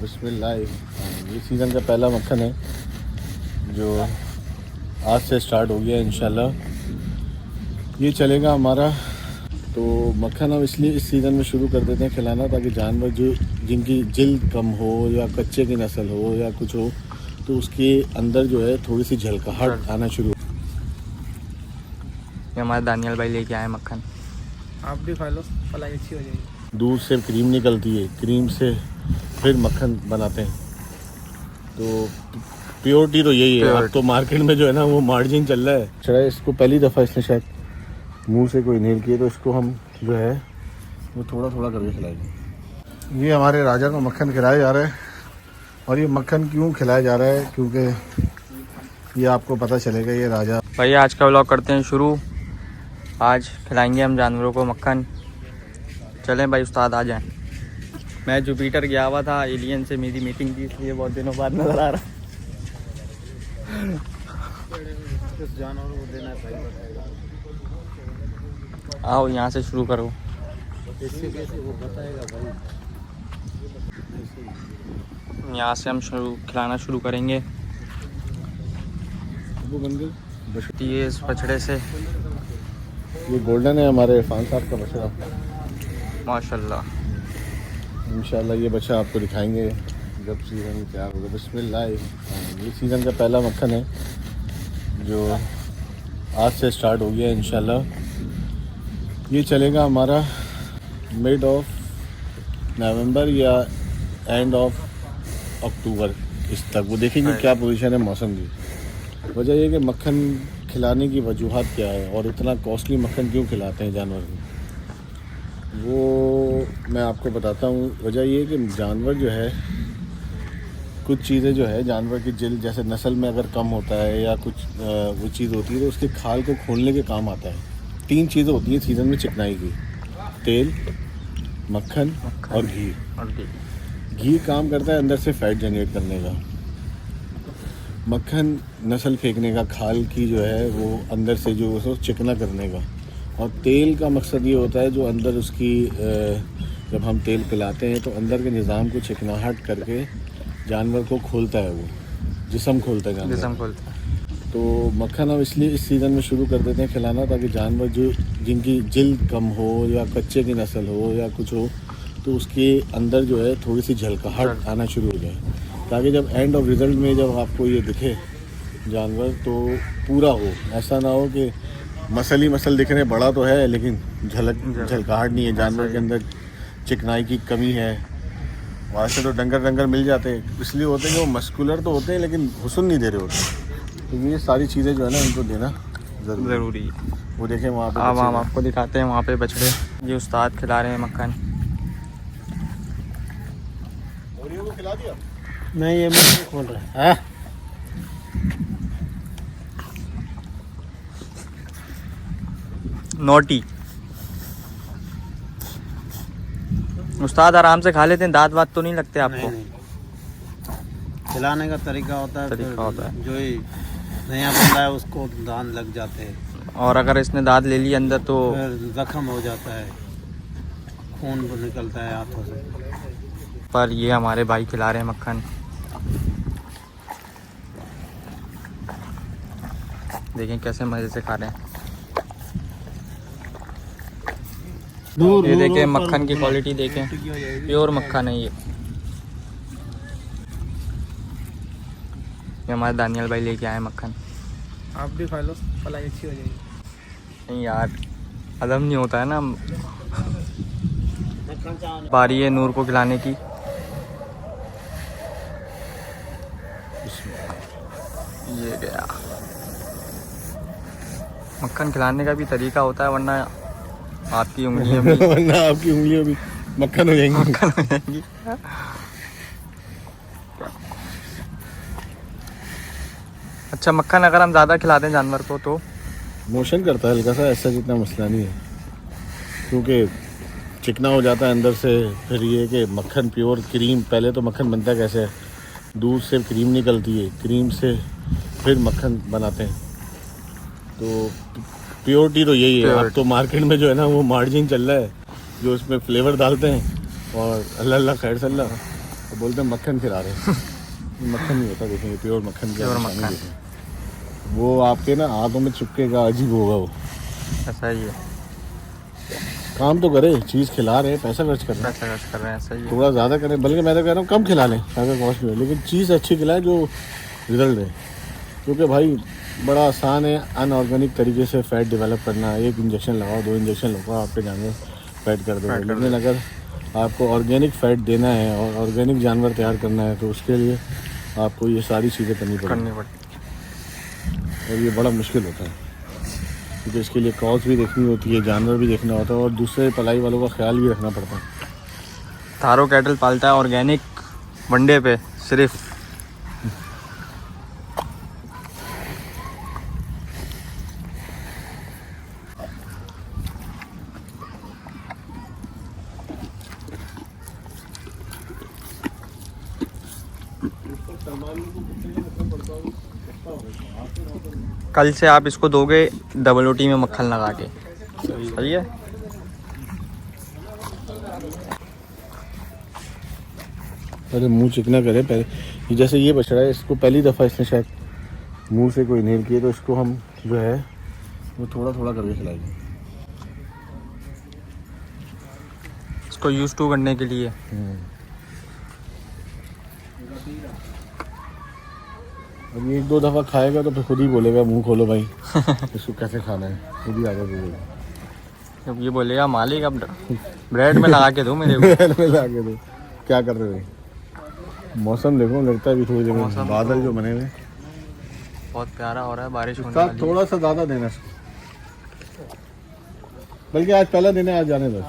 बिस्मिल्लाह। ये सीज़न का पहला मक्खन है जो आज से स्टार्ट हो गया इंशाल्लाह। ये चलेगा हमारा। तो मक्खन हम इसलिए इस सीज़न में शुरू कर देते हैं खिलाना, ताकि जानवर जो जिनकी जिल्द कम हो या कच्चे की नस्ल हो या कुछ हो, तो उसके अंदर जो है थोड़ी सी झलकाहट आना शुरू। ये हमारे दानियल भाई लेके आए मक्खन, आप भी खा लो, पलाई अच्छी हो जाएगी। दूध से क्रीम निकलती है, क्रीम से फिर मक्खन बनाते हैं। तो प्योरिटी तो यही है। अब तो मार्केट में जो है ना वो मार्जिन चल रहा है। चढ़ा इसको पहली दफ़ा इसने शायद मुंह से कोई इनहेल किया, तो इसको हम जो है वो थोड़ा थोड़ा करके खिलाएंगे। ये हमारे राजा को मक्खन खिलाया जा रहा है। और ये मक्खन क्यों खिलाया जा रहा है, क्योंकि ये आपको पता चलेगा। ये राजा भाई आज का व्लॉग करते हैं शुरू। आज खिलाएंगे हम जानवरों को मक्खन। चलें भाई उस्ताद आ जाएं। मैं जुपिटर गया हुआ था, एलियन से मेरी मीटिंग थी, इसलिए बहुत दिनों बाद नज़र आ रहा। जानवर को देना आओ यहाँ से शुरू करो। कैसे वो बताएगा भाई। यहाँ से हम खिलाना शुरू करेंगे। वो बन गई ये इस बछड़े से ये गोल्डन है हमारे इरफान साहब का बछड़ा। माशाल्लाह। इंशाल्लाह ये बच्चा आपको दिखाएंगे जब सीज़न तैयार होगा। बिस्मिल्लाह। ये सीज़न का पहला मक्खन है जो आज से स्टार्ट हो गया इंशाल्लाह। ये चलेगा हमारा मिड ऑफ नवंबर या एंड ऑफ अक्टूबर इस तक। वो देखेंगे क्या पोजीशन है मौसम की। वजह ये कि मक्खन खिलाने की वजूहत क्या है और इतना कॉस्टली मक्खन क्यों खिलाते हैं जानवर को, वो मैं आपको बताता हूँ। वजह ये कि जानवर जो है कुछ चीज़ें जो है जानवर की जिल्द जैसे नस्ल में अगर कम होता है या कुछ वो चीज़ होती है, तो उसके खाल को खोलने के काम आता है। 3 चीज़ें होती हैं सीज़न में चिकनाई की: तेल, मक्खन और घी। घी काम करता है अंदर से फैट जनरेट करने का, मक्खन नस्ल फेंकने का, खाल की जो है वो अंदर से जो उसको चिकना करने का, और तेल का मकसद ये होता है जो अंदर उसकी जब हम तेल पिलाते हैं तो अंदर के निज़ाम को चिकनाहट करके जानवर को खोलता है, वो जिस्म खोलता है जानवर। जिस्म खोलता है। तो मक्खन हम इसलिए इस सीज़न में शुरू कर देते हैं खिलाना, ताकि जानवर जो जिनकी जिल्द कम हो या कच्चे की नस्ल हो या कुछ हो, तो उसके अंदर जो है थोड़ी सी झलकाहट आना शुरू हो जाए, ताकि जब एंड ऑफ रिज़ल्ट में जब आपको ये दिखे जानवर तो पूरा हो। ऐसा ना हो कि मसल ही मसल दिख रहे, बड़ा तो है लेकिन झलकाहट नहीं है, जानवर के अंदर चिकनाई की कमी है। वैसे तो डंगर मिल जाते हैं, इसलिए होते हैं कि वो मस्कुलर तो होते हैं लेकिन हुस्न नहीं दे रहे होते। तो ये सारी चीज़ें जो है ना इनको देना ज़रूरी है। वो देखें वहाँ पे। अब हम आपको दिखाते हैं वहाँ पे बछड़े। ये उस्ताद खिला रहे हैं मक्खन। और ये खिला दिया नहीं, ये मुझे खोल रहा है। नोटी उस्ताद आराम से खा लेते हैं, दांत वात तो नहीं लगते आपको? नहीं। खिलाने का तरीका होता है, जो ही नया बंदा है उसको दांत लग जाते हैं, और अगर इसने दांत ले ली अंदर तो फिर जख्म हो जाता है, खून निकलता है हाथों से। पर ये हमारे भाई खिला रहे हैं मक्खन। देखें कैसे मज़े से खा रहे हैं। ये देखें मक्खन की क्वालिटी देखें, प्योर मक्खन है ये हमारे दानियल भाई लेके आए मक्खन। आप भी खा लो, पलाई अच्छी हो जाएगी। नहीं यार, हजम नहीं होता है ना। बारी है नूर को खिलाने की। ये गया। मक्खन खिलाने का भी तरीका होता है, वरना आपकी उंगलियां भी वरना आपकी उंगलियां भी मक्खन हो जाएंगी। मक्खन हो जाएंगी। अच्छा, मक्खन अगर हम ज़्यादा खिलाते हैं जानवर को तो मोशन करता है हल्का सा, ऐसा जितना मसला नहीं है, क्योंकि चिकना हो जाता है अंदर से। फिर ये कि मक्खन प्योर क्रीम, पहले तो मक्खन बनता कैसे है, दूध से क्रीम निकलती है, क्रीम से फिर मक्खन बनाते हैं। तो प्योरिटी तो यही है। अब तो मार्केट में जो है ना वो मार्जिन चल रहा है जो उसमें फ्लेवर डालते हैं, और अल्लाह अल्लाह खैर सल्ला। तो बोलते हैं मक्खन खिला रहे हैं। मक्खन नहीं होता, देखेंगे प्योर मक्खन क्या प्योर निशानी मक्खन। देखें। वो आपके ना हाथों में चिपकेगा, अजीब होगा वो। ऐसा ही है, काम तो करे, चीज़ खिला रहे हैं, पैसा खर्च कर रहे हैं, पैसा खर्च कर रहे हैं, सही है। थोड़ा ज़्यादा करें, बल्कि मैं तो कह रहा हूँ कम खिला लें, ज़्यादा कॉस्ट नहीं हो, लेकिन चीज़ अच्छी खिलाए जो रिजल्ट दे। क्योंकि भाई बड़ा आसान है अनऑर्गेनिक तरीके से फ़ैट डेवलप करना। 1 इंजेक्शन लगाओ, 2 इंजेक्शन लगाओ, आपके जानवर फ़ैट कर देगा। लेकिन अगर आपको ऑर्गेनिक फ़ैट देना है और ऑर्गेनिक जानवर तैयार करना है तो उसके लिए आपको ये सारी चीज़ें करनी पड़ेगी, और ये बड़ा मुश्किल होता है क्योंकि इसके लिए कॉस्ट भी देखनी होती है, जानवर भी देखना होता है, और दूसरे पलाई वालों का ख्याल भी रखना पड़ता है। थारो कैटल पालता है ऑर्गेनिक वनडे पे सिर्फ। कल से आप इसको दोगे डबल रोटी में मक्खन लगा के, सही है। अरे मुंह चिकना करे पहले, जैसे ये बछड़ा है, इसको पहली दफ़ा इसने शायद मुंह से कोई इनहेल किए, तो इसको हम जो है वो थोड़ा थोड़ा करके खिलाएंगे, इसको यूज टू करने के लिए। अब ये 1-2 दफ़ा खाएगा तो फिर खुद ही बोलेगा मुंह खोलो भाई इसको कैसे खाना है, खुद ही आगे बोलेगा। अब ये बोलेगा मालिक अब ब्रेड में लगा के दो मेरे को। लाके दो। क्या कर रहे हो? मौसम देखो, लगता है अभी थोड़ी देर में मौसम बादल तो जो बने हुए, बहुत प्यारा हो रहा है, बारिश होने साथ वाली है। थोड़ा सा ज़्यादा देना इसको, बल्कि आज पहला दिन है, आज जाने दो।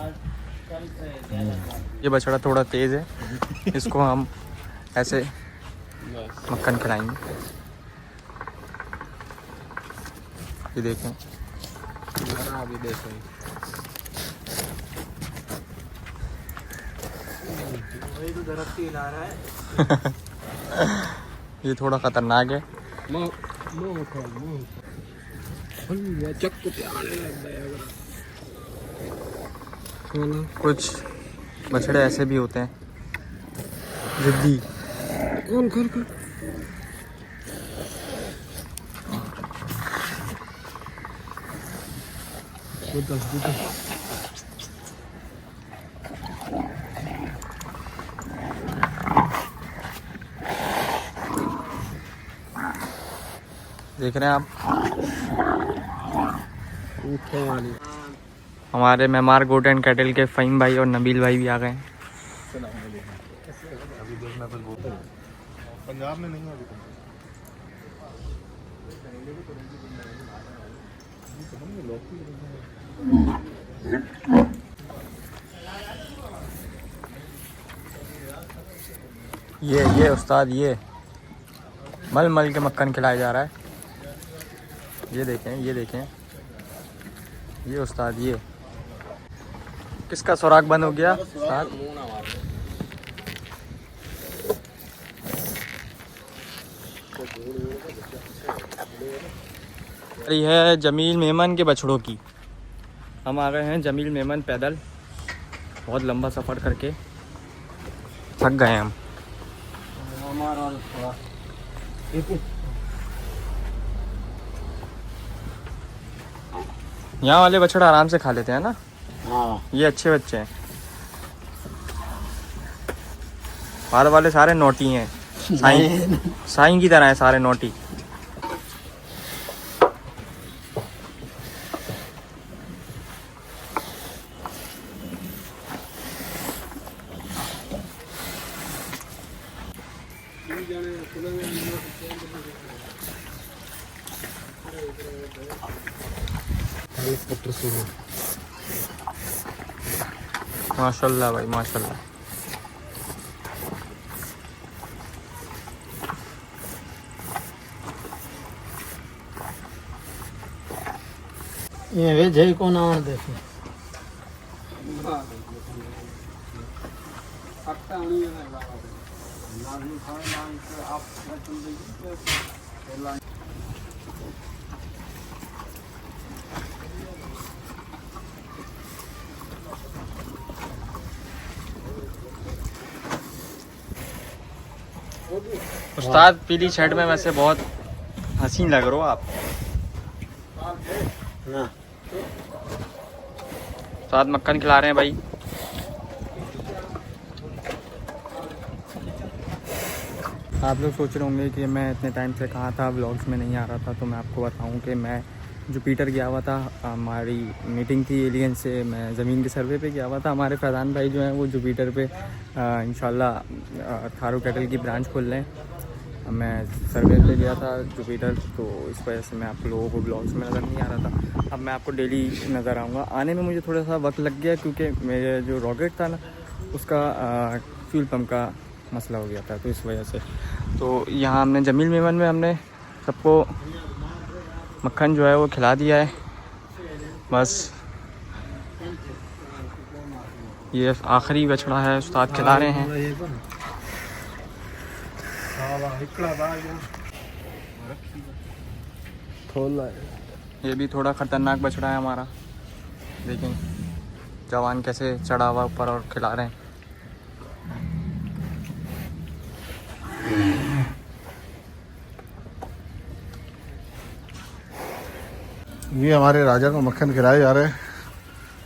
ये बछड़ा थोड़ा तेज़ है, इसको हम ऐसे मक्खन खिलाएंगे। ये देखें, अभी देखो वही तो दरख्त ही हिला रहा है। ये थोड़ा खतरनाक है। कुछ बछड़े ऐसे भी होते हैं जिद्दी। देख रहे हैं आप, हमारे मेमार गोट एंड कैटल के फ़हीम भाई और नबील भाई भी आ गए हैं। पंजाब में नहीं है अभी ये उस्ताद, ये मल मल के मक्खन खिलाया जा रहा है। ये देखें, ये देखें, ये उस्ताद, ये किसका सुराख बंद हो गया उस्ताद? ये है जमील मेमन के बछड़ों की। हम आ गए हैं जमील मेमन पैदल, बहुत लंबा सफ़र करके थक गए हम। यहाँ वाले बछड़ा आराम से खा लेते हैं ना। हाँ ये अच्छे बच्चे हैं, बाहर वाले सारे नोटी हैं, साईं की तरह है सारे नोटी। माशाल्लाह भाई माशाल्लाह। ये वे जय को ना देखो उस्ताद पीली शर्ट में वैसे बहुत हसीन लग रहे हो आप। ना उस्ताद मक्खन खिला रहे हैं भाई। आप लोग सोच रहे होंगे कि मैं इतने टाइम से कहाँ था, व्लॉग्स में नहीं आ रहा था। तो मैं आपको बताऊं कि मैं जुपिटर गया हुआ था, हमारी मीटिंग थी एलियन से। मैं ज़मीन के सर्वे पे गया हुआ था। हमारे फैज़ान भाई जो हैं वो जुपिटर पे इंशाल्लाह थारू कैटल की ब्रांच खोल रहे हैं। मैं सर्वे पे गया था जुपिटर, तो इस वजह से मैं आप लोगों को ब्लॉग्स में नज़र नहीं आ रहा था। अब मैं आपको डेली नज़र आऊँगा। आने में मुझे थोड़ा सा वक्त लग गया क्योंकि मेरे जो रॉकेट था ना उसका फ्यूल पम्प का मसला हो गया था, तो इस वजह से। तो यहाँ हमने जमील मेमन में हमने सबको मक्खन जो है वो खिला दिया है। बस ये आखिरी बछड़ा है, उस्ताद खिला रहे हैं। ये भी थोड़ा ख़तरनाक बछड़ा है हमारा। लेकिन जवान कैसे चढ़ा हुआ ऊपर और खिला रहे हैं। ये हमारे राजा को मक्खन खिलाया जा रहा है।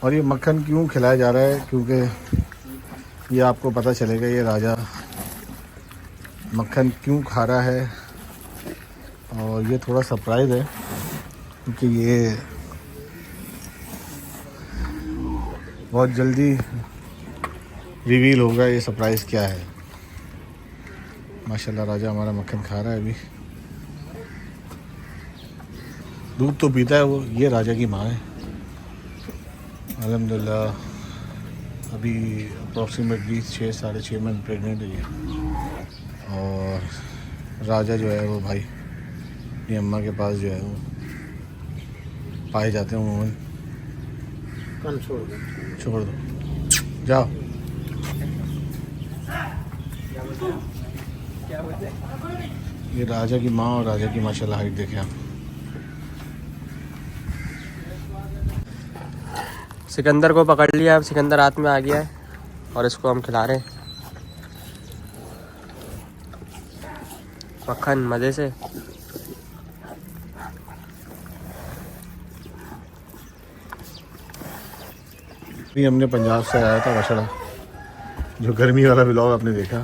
और ये मक्खन क्यों खिलाया जा रहा है, क्योंकि ये आपको पता चलेगा ये राजा मक्खन क्यों खा रहा है। और ये थोड़ा सरप्राइज़ है क्योंकि ये बहुत जल्दी रिवील होगा ये सरप्राइज़ क्या है। माशाल्लाह राजा हमारा मक्खन खा रहा है। अभी दूध तो पीता है वो। ये राजा की माँ है अल्हम्दुलिल्लाह। अभी अप्रॉक्सीमेटली 6 साढ़े 6 मंथ प्रेग्नेंट है ये। और राजा जो है वो भाई अपनी अम्मा के पास जो है वो पाए जाते हैं उमूमन। कल छोड़ दो जाओ। ये राजा की माँ और राजा की माशाल्लाह हाइट देखें आप। सिकंदर को पकड़ लिया। अब सिकंदर हाथ में आ गया है और इसको हम खिला रहे हैं मक्खन मज़े से। हमने पंजाब से आया था बछड़ा, जो गर्मी वाला ब्लॉग आपने देखा।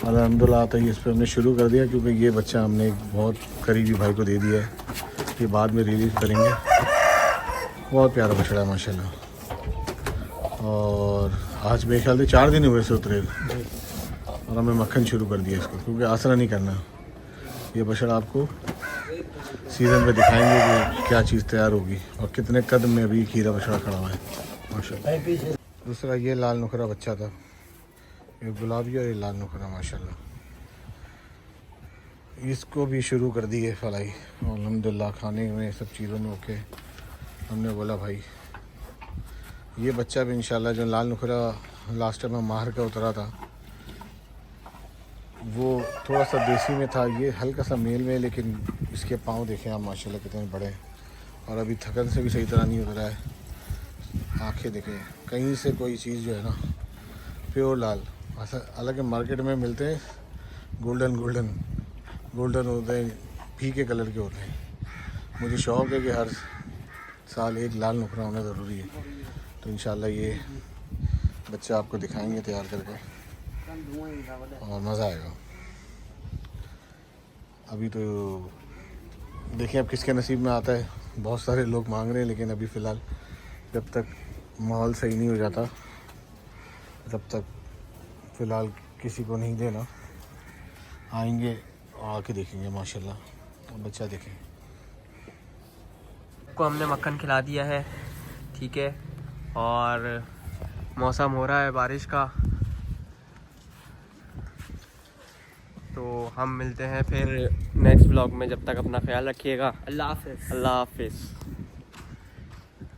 अल्हम्दुलिल्लाह तो इस पर हमने शुरू कर दिया क्योंकि ये बच्चा हमने एक बहुत करीबी भाई को दे दिया है। ये बाद में रिलीज़ करेंगे। बहुत प्यारा बछड़ा है माशाल्लाह। और आज मेरे ख्याल से 4 दिन हुए से उतरे और हमें मक्खन शुरू कर दिया इसको, क्योंकि आसरा नहीं करना। ये बछड़ा आपको सीज़न पे दिखाएंगे कि क्या चीज़ तैयार होगी और कितने कदम में अभी खीरा बछड़ा खड़ा हुआ है माशाल्लाह। दूसरा ये लाल नुकरा बच्चा था, एक गुलाबी और ये लाल नुकरा माशाल्लाह। इसको भी शुरू कर दी है फलाई और अल्हम्दुलिल्लाह खाने में सब चीज़ों में ओके। हमने बोला भाई ये बच्चा भी इंशाल्लाह, जो लाल नुकरा लास्ट टाइम माहर का उतरा था वो थोड़ा सा देसी में था, ये हल्का सा मेल में। लेकिन इसके पाँव देखें आप माशाल्लाह कितने बड़े हैं और अभी थकन से भी सही तरह नहीं उतरा है। आंखें देखें, कहीं से कोई चीज़ जो है ना प्योर लाल। हालांकि मार्केट में मिलते हैं गोल्डन होते हैं, फीके कलर के होते हैं। मुझे शौक़ है कि हर साल एक लाल नुकरा होना ज़रूरी है। तो इंशाल्लाह ये बच्चा आपको दिखाएंगे तैयार करके और मज़ा आएगा। अभी तो देखिए अब किसके नसीब में आता है। बहुत सारे लोग मांग रहे हैं, लेकिन अभी फ़िलहाल जब तक माहौल सही नहीं हो जाता तब तक फ़िलहाल किसी को नहीं देना। आएंगे और आके देखेंगे माशाल्लाह। बच्चा देखें। को हमने मक्खन खिला दिया है, ठीक है। और मौसम हो रहा है बारिश का, तो हम मिलते हैं फिर नेक्स्ट व्लॉग में। जब तक अपना ख्याल रखिएगा। अल्लाह हाफ़िज़।